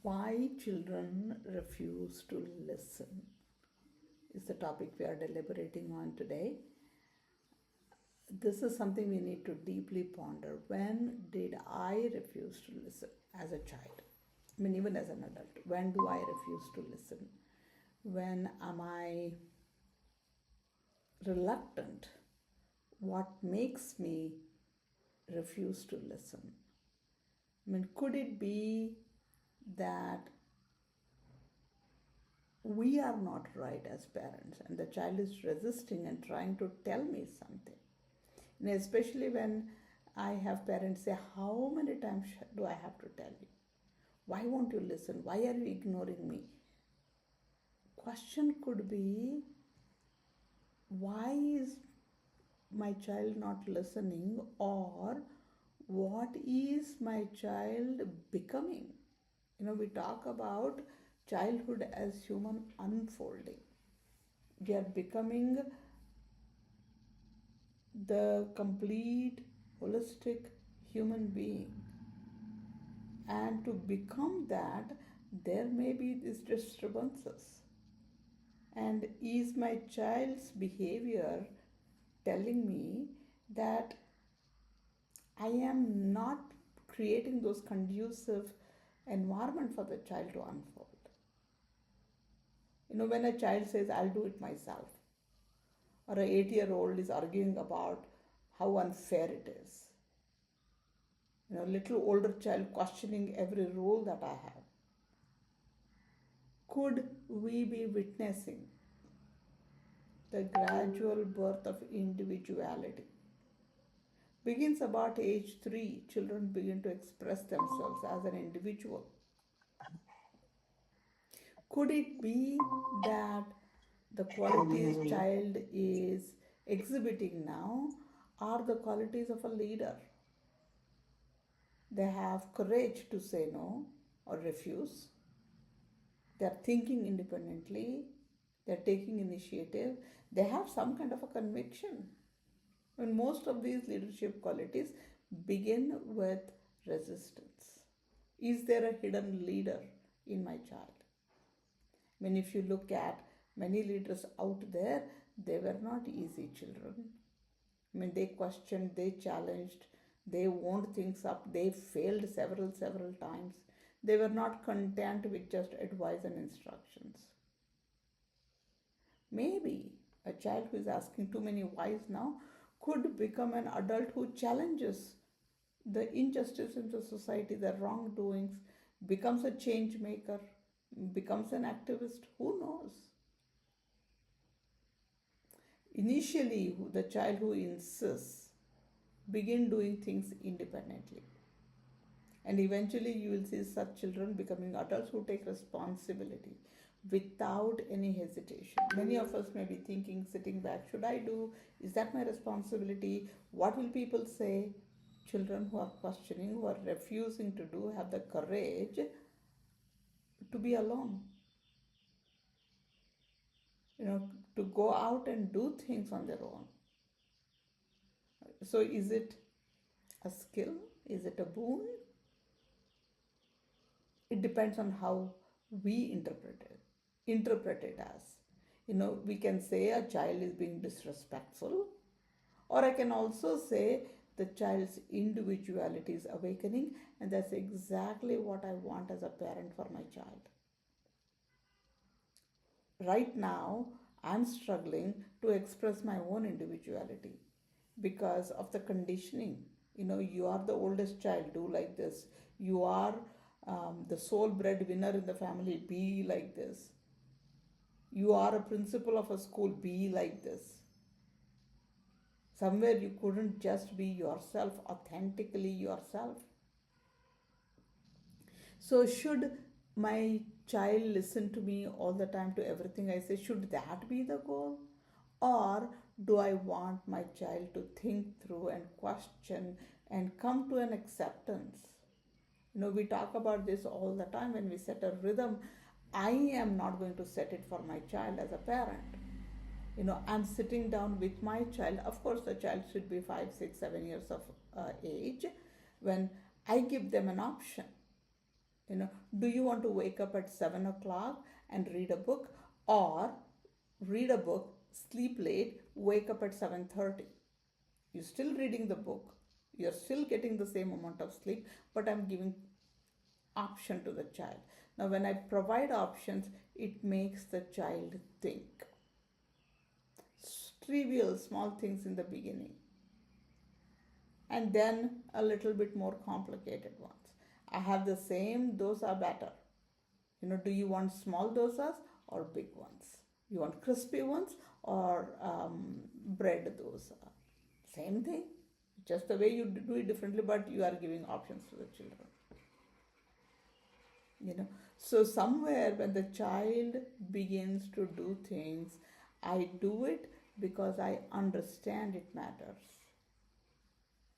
Why children refuse to listen is the topic we are deliberating on today. This is something we need to deeply ponder. When did I refuse to listen as a child? I mean, even as an adult, when do I refuse to listen? When am I reluctant? What makes me refuse to listen? I mean, could it be that we are not right as parents and the child is resisting and trying to tell me something? And especially when I have parents say, how many times do I have to tell you? Why won't you listen? Why are you ignoring me? Question could be, why is my child not listening, or what is my child becoming? We talk about childhood as human unfolding. We are becoming the complete holistic human being, and to become that there may be these disturbances. And is my child's behavior telling me that I am not creating those conducive environment for the child to unfold? When a child says, I'll do it myself, or an 8-year-old is arguing about how unfair it is, little older child questioning every rule that I have, could we be witnessing the gradual birth of individuality? Begins about age 3, children begin to express themselves as an individual. Could it be that the qualities child is exhibiting now are the qualities of a leader? They have courage to say no or refuse. They're thinking independently. They're taking initiative. They have some kind of a conviction. And most of these leadership qualities begin with resistance. Is there a hidden leader in my child? I mean, if you look at many leaders out there, they were not easy children. I mean, they questioned, they challenged, they wound things up, they failed several times. They were not content with just advice and instructions. Maybe a child who is asking too many whys now could become an adult who challenges the injustice in the society, the wrongdoings, becomes a change maker, becomes an activist. Who knows? Initially, the child who insists begin doing things independently. And eventually you will see such children becoming adults who take responsibility without any hesitation. Many of us may be thinking, sitting back, should I do? Is that my responsibility? What will people say? Children who are questioning, who are refusing to do, have the courage to be alone. To go out and do things on their own. So is it a skill? Is it a boon? It depends on how we interpret it as. We can say a child is being disrespectful, or I can also say the child's individuality is awakening, and that's exactly what I want as a parent for my child. Right now, I'm struggling to express my own individuality because of the conditioning. You are the oldest child, do like this. You are the sole breadwinner in the family, be like this. You are a principal of a school, be like this. Somewhere you couldn't just be yourself, authentically yourself. So should my child listen to me all the time, to everything I say? Should that be the goal? Or do I want my child to think through and question and come to an acceptance? We talk about this all the time when we set a rhythm. I am not going to set it for my child as a parent. I'm sitting down with my child. Of course, the child should be 5, 6, 7 years of age when I give them an option. You know, do you want to wake up at 7 o'clock and read a book, or read a book, sleep late, wake up at 7:30? You're still reading the book, you're still getting the same amount of sleep, but I'm giving option to the child. Now, when I provide options, it makes the child think. Trivial, small things in the beginning, and then a little bit more complicated ones. I have the same dosa batter. You know, do you want small dosas or big ones? You want crispy ones or bread dosa? Same thing, just the way you do it differently, but you are giving options to the children. You know, so somewhere when the child begins to do things, I do it because I understand it matters.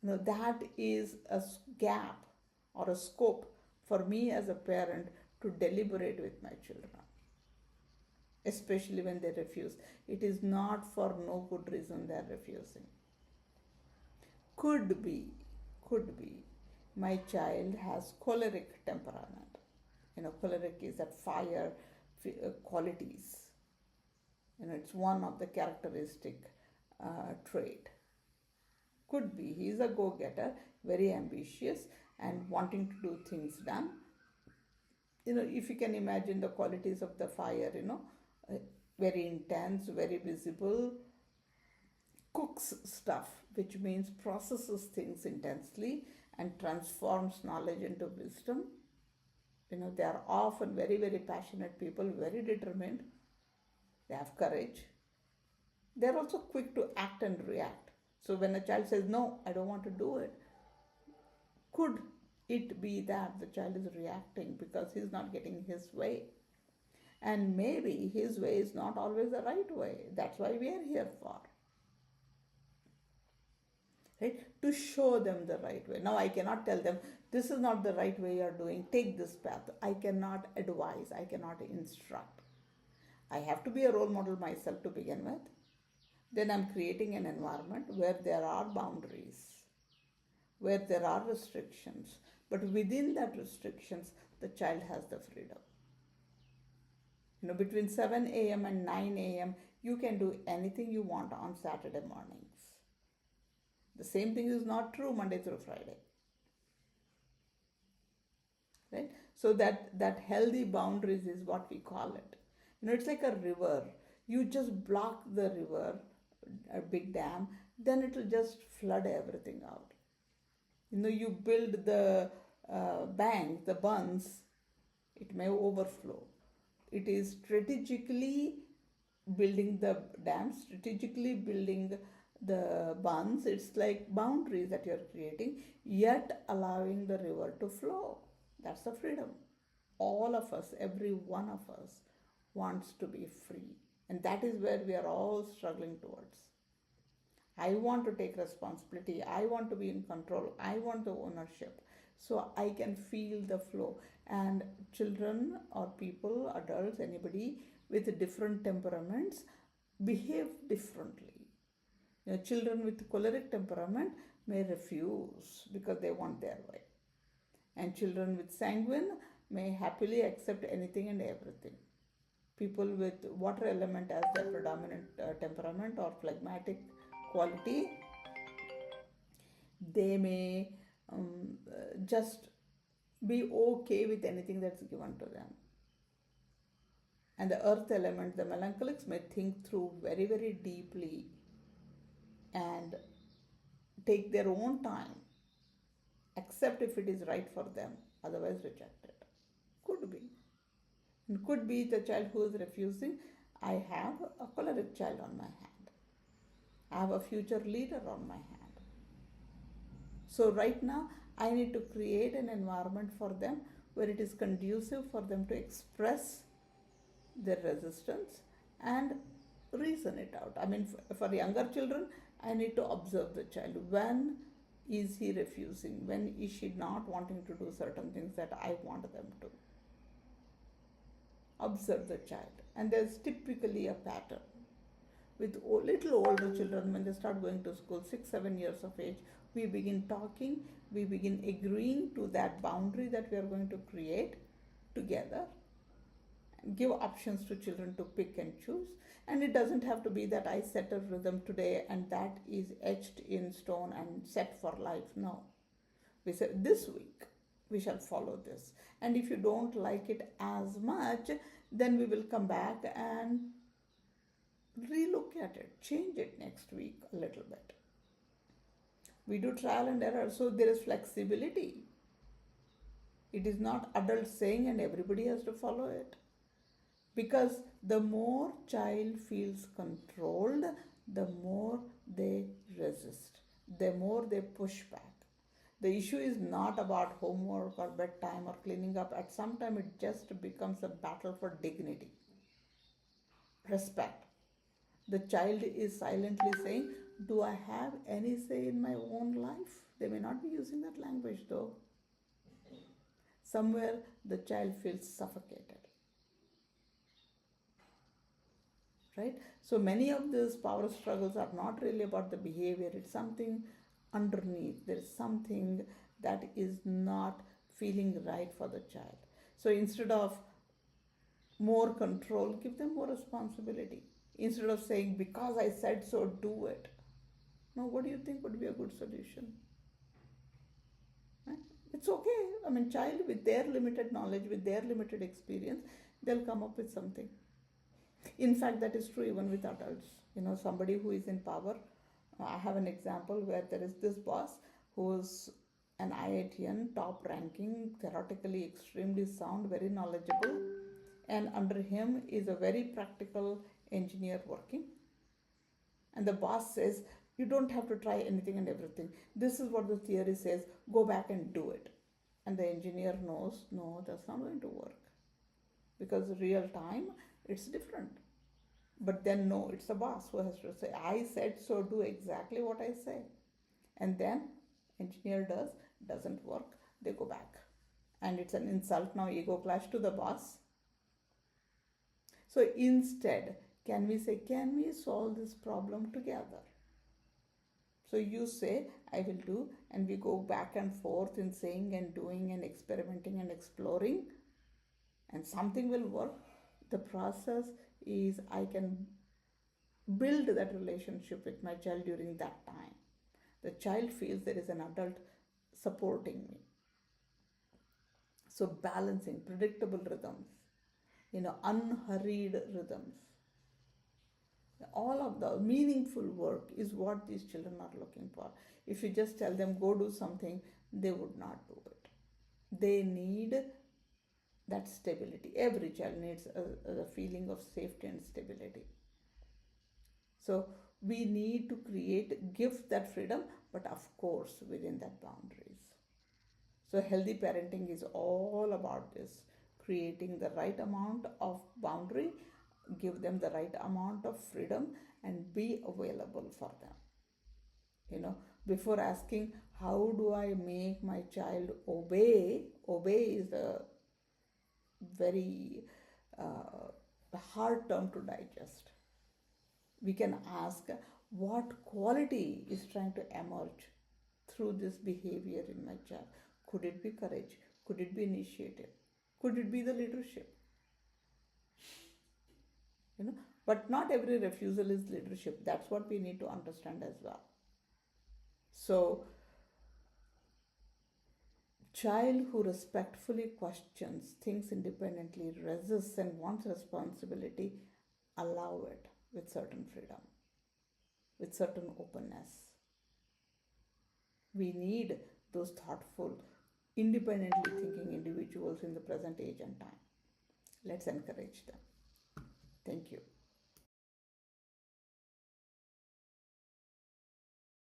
You know, that is a gap or a scope for me as a parent to deliberate with my children, especially when they refuse. It is not for no good reason they are refusing. Could be, could be, my child has choleric temperament. You know, choleric is that fire qualities. You know, it's one of the characteristic trait. Could be he is a go-getter, very ambitious and wanting to do things done. You know, if you can imagine the qualities of the fire, you know, very intense, very visible, cooks stuff, which means processes things intensely and transforms knowledge into wisdom. You know, they are often very, very passionate people, very determined. They have courage. They are also quick to act and react. So when a child says, no, I don't want to do it, could it be that the child is reacting because he's not getting his way? And maybe his way is not always the right way. That's why we are here for. Right? To show them the right way. Now, I cannot tell them, this is not the right way you're doing, take this path. I cannot advise, I cannot instruct. I have to be a role model myself to begin with. Then I'm creating an environment where there are boundaries, where there are restrictions, but within that restrictions, the child has the freedom. You know, between 7 a.m. and 9 a.m., you can do anything you want on Saturday mornings. The same thing is not true Monday through Friday. Right? So that healthy boundaries is what we call it. You know, it's like a river. You just block the river, a big dam, then it will just flood everything out. You know, you build the bank, the bunds, it may overflow. It is strategically building the dam, strategically building the bunds. It's like boundaries that you're creating, yet allowing the river to flow. That's the freedom. All of us, every one of us, wants to be free. And that is where we are all struggling towards. I want to take responsibility. I want to be in control. I want the ownership. So I can feel the flow. And children or people, adults, anybody with different temperaments behave differently. You know, children with choleric temperament may refuse because they want their way. And children with sanguine may happily accept anything and everything. People with water element as their predominant temperament or phlegmatic quality, they may just be okay with anything that's given to them. And the earth element, the melancholics, may think through very, very deeply and take their own time, accept if it is right for them, otherwise reject it. Could be. And could be the child who is refusing, I have a choleric child on my hand. I have a future leader on my hand. So right now, I need to create an environment for them where it is conducive for them to express their resistance and reason it out. I mean, for younger children, I need to observe the child. When is he refusing? When is she not wanting to do certain things that I want them to? Observe the child. And there's typically a pattern. With little older children, when they start going to school, 6-7 years of age, We begin talking, we begin agreeing to that boundary that we are going to create together, give options to children to pick and choose. And it doesn't have to be that I set a rhythm today and that is etched in stone and set for life. No. We say this week we shall follow this. And if you don't like it as much, then we will come back and relook at it, change it next week a little bit. We do trial and error, so there is flexibility. It is not adult saying and everybody has to follow it. Because the more child feels controlled, the more they resist, the more they push back. The issue is not about homework or bedtime or cleaning up. At some time, it just becomes a battle for dignity, respect. The child is silently saying, do I have any say in my own life? They may not be using that language though. Somewhere the child feels suffocated. Right? So many of these power struggles are not really about the behavior, it's something underneath. There is something that is not feeling right for the child. So instead of more control, give them more responsibility. Instead of saying, because I said so, do it. Now, what do you think would be a good solution? Right? It's okay. I mean, child with their limited knowledge, with their limited experience, they'll come up with something. In fact, that is true even with adults. Somebody who is in power. I have an example where there is this boss who's an IITian, top ranking, theoretically extremely sound, very knowledgeable, and under him is a very practical engineer working. And the boss says, you don't have to try anything and everything. This is what the theory says, go back and do it. And the engineer knows, no, that's not going to work. Because real time, it's different. But then no, it's the boss who has to say, I said so, do exactly what I say. And then engineer doesn't work, they go back. And it's an insult now, ego clash to the boss. So instead, can we say, can we solve this problem together? So you say, I will do, and we go back and forth in saying and doing and experimenting and exploring, and something will work. The process is I can build that relationship with my child during that time. The child feels there is an adult supporting me. So balancing, predictable rhythms, unhurried rhythms. All of the meaningful work is what these children are looking for. If you just tell them go do something, they would not do it. They need that stability. Every child needs a feeling of safety and stability. So we need to give that freedom, but of course within that boundaries. So healthy parenting is all about this, creating the right amount of boundary, give them the right amount of freedom, and be available for them. Before asking, how do I make my child obey is a very hard term to digest. We can ask, what quality is trying to emerge through this behavior in my child? Could it be courage? Could it be initiative? Could it be the leadership? But not every refusal is leadership. That's what we need to understand as well. So, child who respectfully questions, thinks independently, resists and wants responsibility, allow it with certain freedom, with certain openness. We need those thoughtful, independently thinking individuals in the present age and time. Let's encourage them. Thank you.